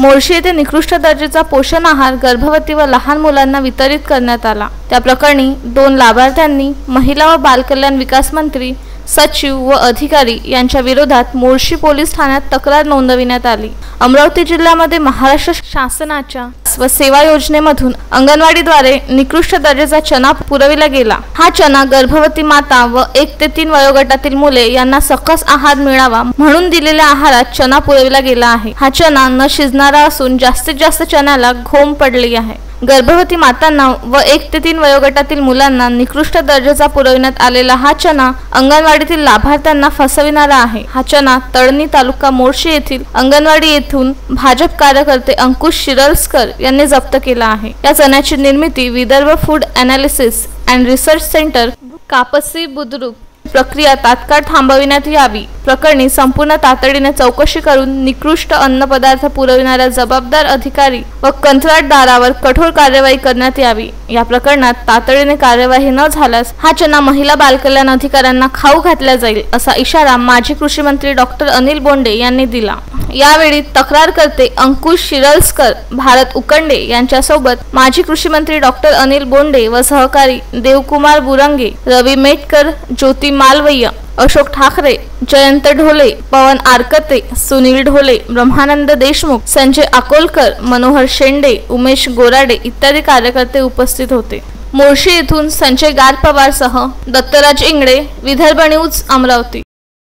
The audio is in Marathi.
मोर्शी येथे निकृष्ट दर्जाचा पोषण आहार गर्भवती व लहान मुलांना वितरित करण्यात आला। त्या प्रकरणी 2 लाभार्थ्यांनी महिला व बालकल्याण विकास मंत्री, सचिव व अधिकारी यांच्या विरोधात मोर्शी पोलीस ठाण्यात तक्रार नोंदविण्यात आली। अमरावती जिल्ह्यामध्ये महाराष्ट्र शासनाच्या व सेवा योजनेमधून अंगणवाडीद्वारे निकृष्ट दर्जाचा चना पुरविला गेला। हा चना गर्भवती माता व 1 ते 3 वयोगटातील मुले यांना सकस आहार मिळावा म्हणून दिलेल्या आहारात चना पुरविला गेला आहे। हा चना न शिजणारा असून जास्तीत जास्त चण्याला घोम पडली आहे। गर्भवती मातांना व 1 ते 3 वयोगटातील मुलांना निकृष्ट दर्जाचा पुरविण्यात आलेला हा चना अंगणवाडीतील लाभार्थ्यांना फसविणारा आहे। हा चना तळणी तालुका मोर्शी येथील अंगणवाडी येथून भाजप कार्यकर्ते अंकुश शिरलस्कर यांनी जप्त केला आहे। या चण्याची निर्मिती Vidarbha food analysis and research centre, Kapsi Budruk प्रक्रिया तात्काळ थांबविण्यात यावी। प्रकरणी संपूर्ण तातडीने चौकशी करून निकृष्ट अन्न पदार्थ पुरविणाऱ्या जबाबदार अधिकारी व कंत्राटदारावर कठोर कार्यवाही करण्यात यावी। या प्रकरणात तातडीने कार्यवाही न झाल्यास हा चना महिला बालकल्याण अधिकाऱ्यांना खाऊ घातला जाईल असा इशारा माजी कृषी मंत्री डॉक्टर अनिल बोंडे यांनी दिला। यावेळी तक्रारकर्ते अंकुश शिरलस्कर, भारत उकंडे यांच्यासोबत माजी कृषी मंत्री डॉक्टर अनिल बोंडे व सहकारी देवकुमार बुरंगे, रवी मेटकर, ज्योती मालवय्य, अशोक ठाकरे, जयंत ढोले, पवन आरकते, सुनील ढोले, ब्रह्मानंद देशमुख, संजय अकोलकर, मनोहर शेंडे, उमेश गोराडे इत्यादी कार्यकर्ते उपस्थित होते। मोर्शी येथून संजय गारपवारसह दत्तराज इंगळे, विदर्भ न्यूज, अमरावती।